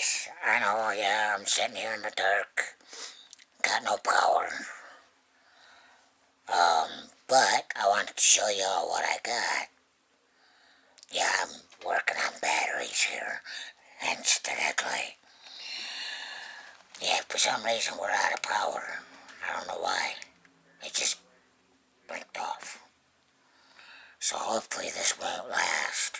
guys, I know, yeah, I'm sitting here in the dark, got no power, but I wanted to show you all what I got. Yeah, I'm working on batteries here, hence the headlight. Yeah, for some reason we're out of power, I don't know why, it just blinked off. So hopefully this won't last,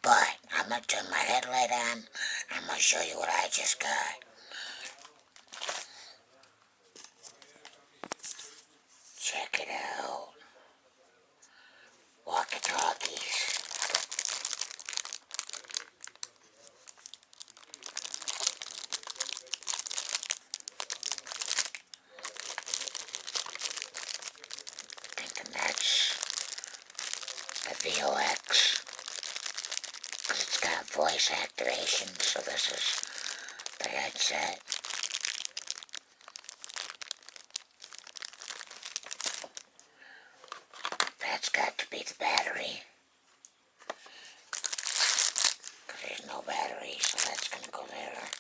but I'm going to turn my headlight on, I'm going to show you what I just got. Check it out. Walkie talkies. Thinking that's the VOX. Because it's got voice activation, so this is the headset. That's got to be the battery. Because there's no battery, so that's going to go there.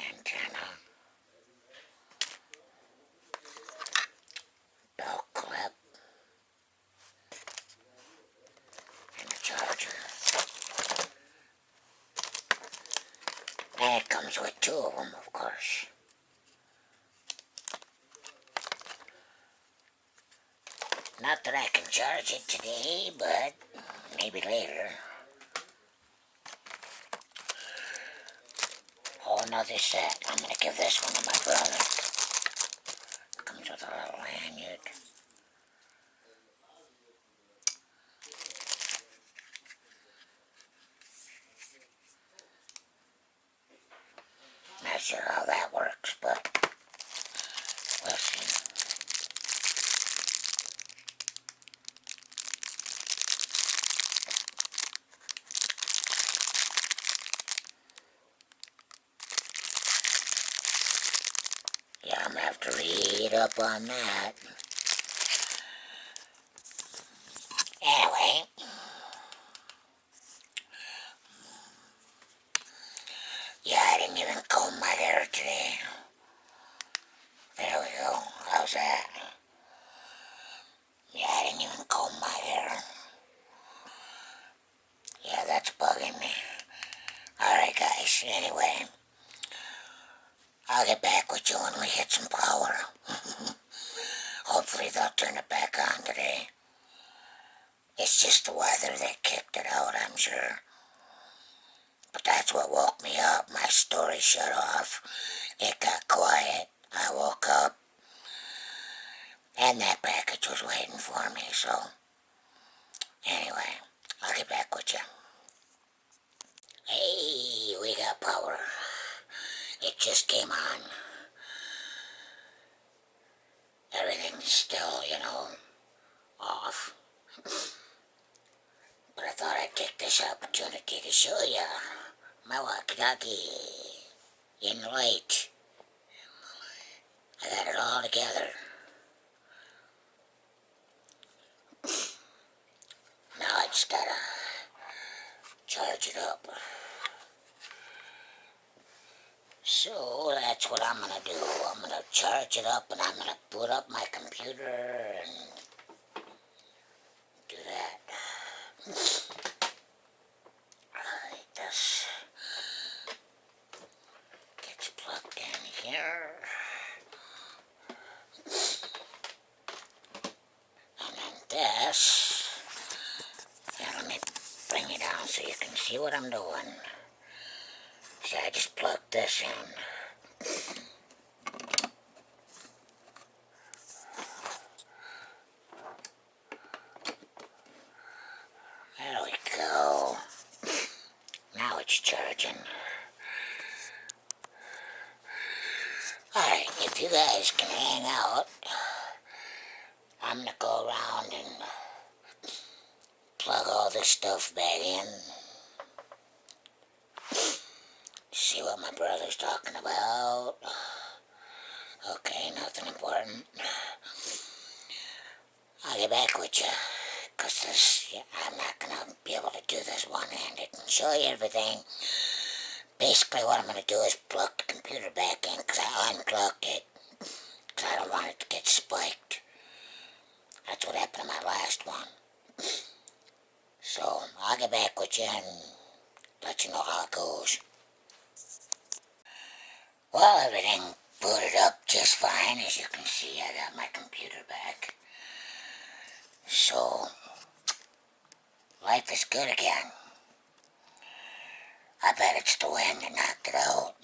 Antenna. Belt clip. And the charger. And it comes with two of them, of course. Not that I can charge it today, but maybe later. Oh, another set. I'm going to give this one to my brother. Comes with a little lanyard. Not sure how that works, but we'll see. Yeah, I'm going to have to read up on that. Anyway. Yeah, I didn't even comb my hair today. There we go. How's that? Yeah, I didn't even comb my hair. Yeah, that's bugging me. Alright guys, anyway. I'll get back with you when we hit some power. Hopefully they'll turn it back on today. It's just the weather that kicked it out, I'm sure. But that's what woke me up. My story shut off. It got quiet. I woke up. And that package was waiting for me, so... Anyway, I'll get back with you. Hey, we got power. It just came on. Everything's still, off. But I thought I'd take this opportunity to show you my walkie-talkie in the light. I got it all together. Now I just gotta charge it up. So that's what I'm gonna do. I'm gonna charge it up and I'm gonna boot up my computer and do that. Alright, this gets plugged in here. And then this, and let me bring it down so you can see what I'm doing. See, I just plugged this in. There we go. Now it's charging. Alright, if you guys can hang out, I'm gonna go around and plug all this stuff back in. See what my brother's talking about. Okay, nothing important. I'll get back with you. because I'm not going to be able to do this one-handed and show you everything. Basically what I'm going to do is plug the computer back in because I unplugged it because I don't want it to get spiked. That's what happened to my last one. So I'll get back with you and let you know how it goes. Well, everything booted up just fine. As you can see, I got my computer back. So, life is good again. I bet it's the wind that knocked it out.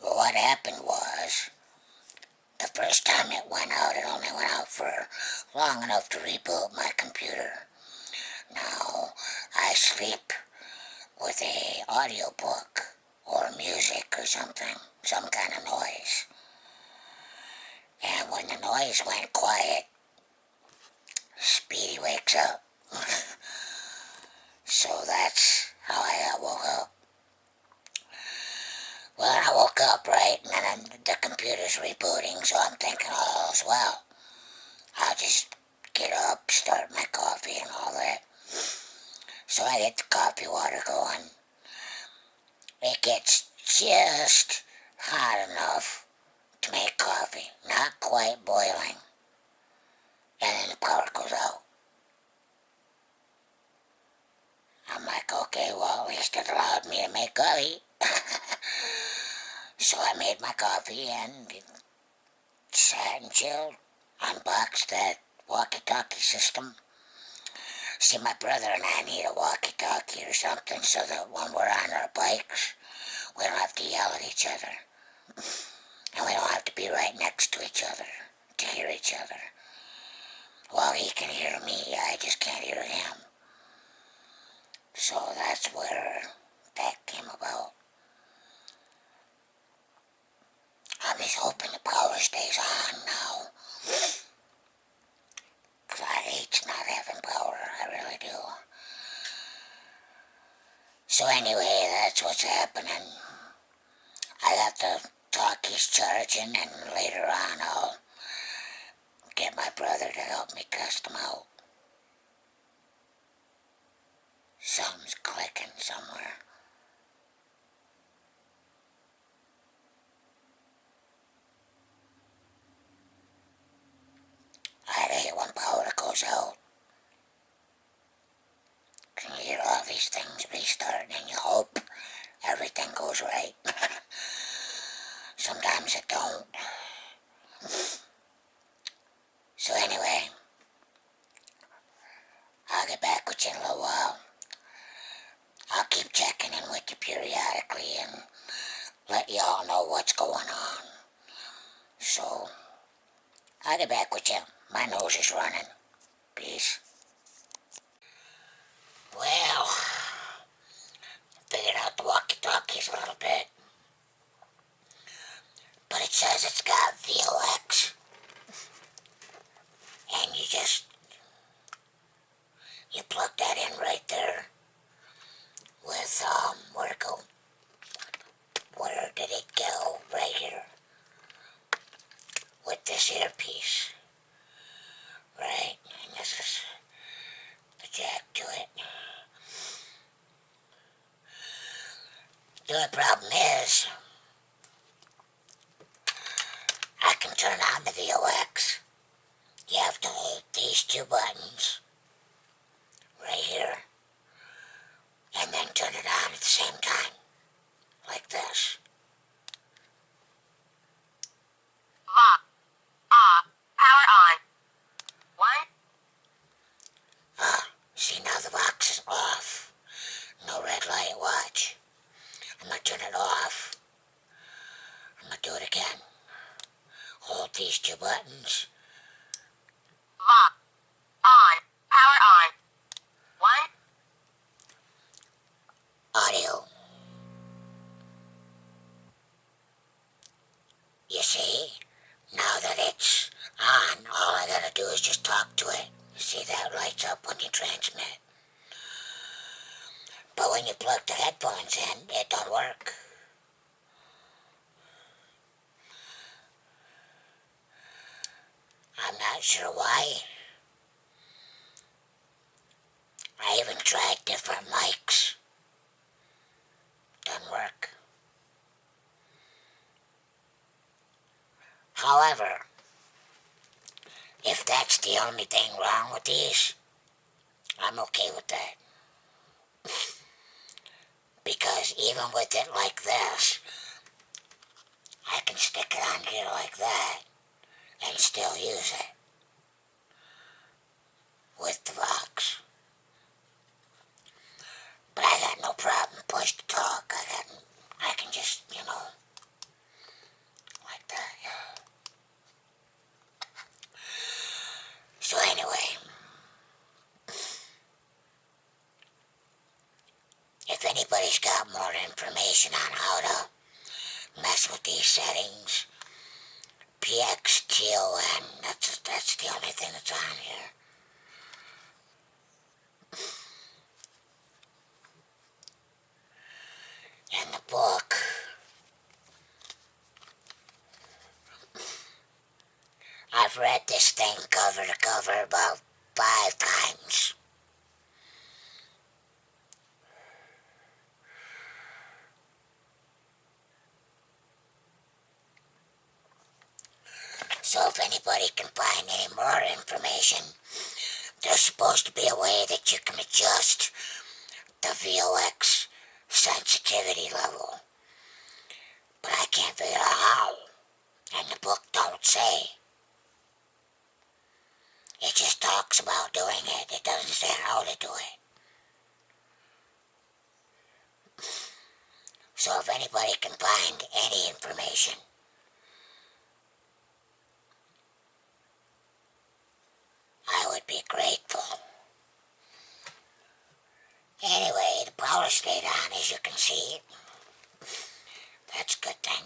Well, what happened was, the first time it went out, it only went out for long enough to reboot my computer. Now, I sleep with a audiobook or music or something, some kind of noise. And when the noise went quiet, Speedy wakes up. So that's how I got woke up. Well, I woke up, right, and then the computer's rebooting, so I'm thinking, oh, well, I'll just get up, start my coffee and all that. So I get the coffee water going. It gets just hot enough to make coffee, not quite boiling. And then the power goes out. I'm like, okay, well, at least it allowed me to make coffee. So I made my coffee and sat and chilled, unboxed that walkie-talkie system. See, my brother and I need a walkie-talkie or something so that when we're on our bikes, we don't have to yell at each other. And we don't have to be right next to each other to hear each other. Well, he can hear me, I just can't hear him. So that's where that came about. I'm just hoping the power stays on now. Because I hate not having power, I really do. So anyway, that's what's happening. I got the talkies charging, and later on I'll get my brother to help me test them out. Something's clicking somewhere. I hate when power goes out. Can you hear all these things restarting and you hope everything goes right? Sometimes it don't. So anyway, I'll get back with you in a little while. I'll keep checking in with you periodically and let you all know what's going on. So, I'll get back with you. My nose is running. Peace. Well, figured out the walkie-talkies a little bit. But it says it's got VOX. And you plug that in right there with, where'd it go? Where did it go? Right here. With this earpiece. Right? And this is the jack to it. The only problem is, I can turn on the VOX. You have to hold these two buttons right here and then turn it on at the same time, like this. Power on. What? See, now the box is off. No red light, watch. I'm gonna turn it off. I'm gonna do it again. Hold these two buttons. On. Power on. What? Audio. You see? Now that it's on, all I gotta do is just talk to it. You see that lights up when you transmit. But when you plug the headphones in, it don't work. I'm not sure why. tried different mics. Doesn't work. However, if that's the only thing wrong with these, I'm okay with that. Because even with it like this, I can stick it on here like that and still use it with the Vox. But I got no problem push to talk. I can just, like that, yeah. So anyway, if anybody's got more information on how to mess with these settings, Pxton, that's the only thing that's on here. And the book, I've read this thing cover to cover about 5 times. So if anybody can find any more information, there's supposed to be a way that you can adjust the VOX sensitivity level. But I can't figure out how. And the book don't say. It just talks about doing it. It doesn't say how to do it. So if anybody can find any information, I would be grateful. Anyway, the power stayed on, as you can see. That's a good thing.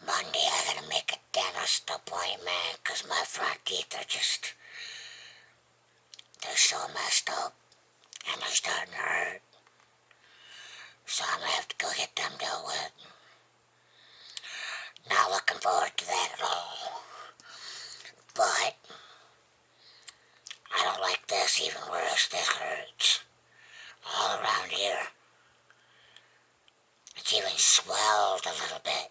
Monday I gotta make a dentist appointment because my front teeth are just, they're so messed up and they're starting to hurt. So I'm gonna have to go get them dealt with. Not looking forward to that at all. But I don't like this even worse. This hurts. All around here. It's even swelled a little bit.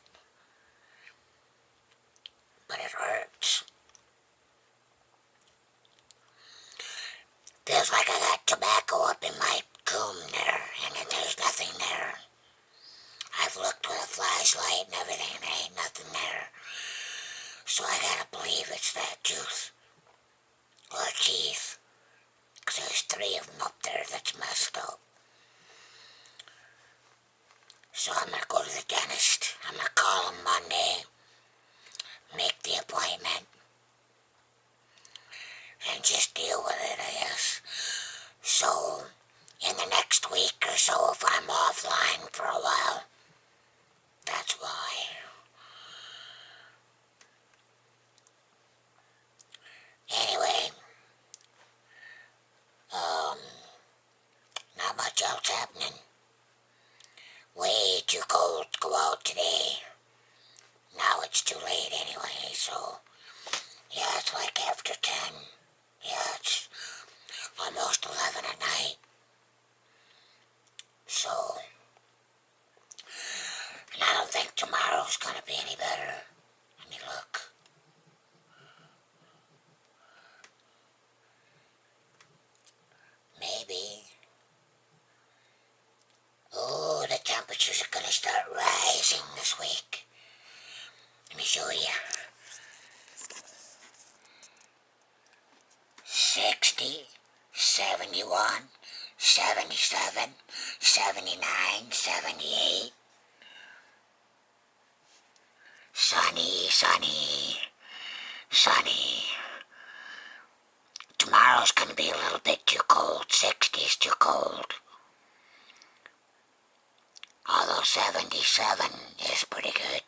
But it hurts. Feels like I got tobacco up in my comb there, and that there's nothing there. I've looked with a flashlight and everything, and there ain't nothing there. So I gotta believe it's that tooth. Or teeth. Because there's 3 of them up there that's messed up. So I'm gonna go to the dentist. I'm gonna call him Monday. Make the appointment. And just deal with it, I guess. So, in the next week or so, if I'm offline for a while, that's why. Anyway, not much else happening. Way too cold to go out today. Now it's too late anyway, so, yeah, it's like after 10. Yeah, it's almost 11 at night. So, and I don't think tomorrow's gonna be any better. Let me look. Maybe. Oh, the temperatures are gonna start rising this week. Let me show you. 60, 71, 77, 79, 78. Sunny, sunny, sunny. Tomorrow's gonna be a little bit too cold. 60's too cold. Although 77 is pretty good.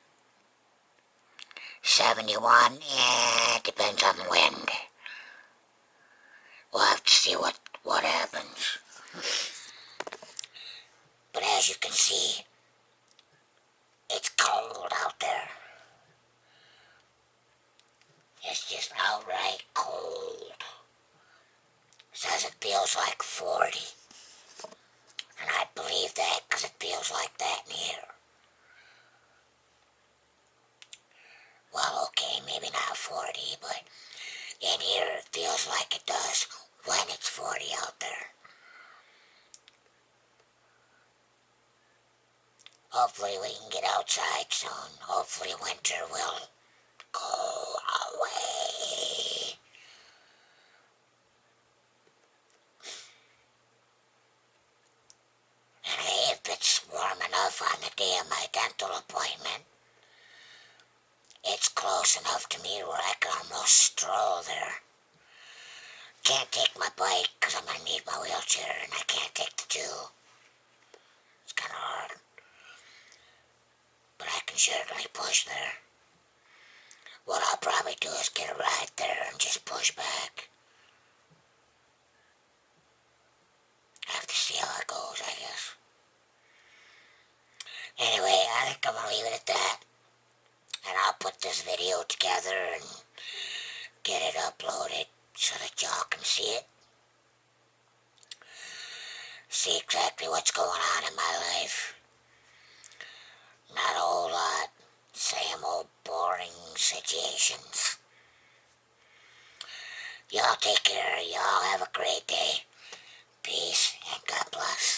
71, it depends on the wind. We'll have to see what happens. But as you can see, it's cold out there. It's just outright cold. Says it feels like 40. And I believe that because it feels like that in here. Well, okay, maybe not 40, but in here it feels like it does when it's 40 out there. Hopefully we can get outside soon. Hopefully winter will go away. And hey, if it's warm enough on the day of my dental appointment, it's close enough to me where I can almost stroll there. Can't take my bike because I'm going to need my wheelchair, and I can't take the tube. It's kind of hard. But I can certainly push there. What I'll probably do is get a ride there and just push back. Have to see how it goes, I guess. Anyway, I think I'm going to leave it at that. And I'll put this video together and get it uploaded so that y'all can see it. See exactly what's going on in my life. Not a whole lot. Same old boring situations. Y'all take care. Y'all have a great day. Peace and God bless.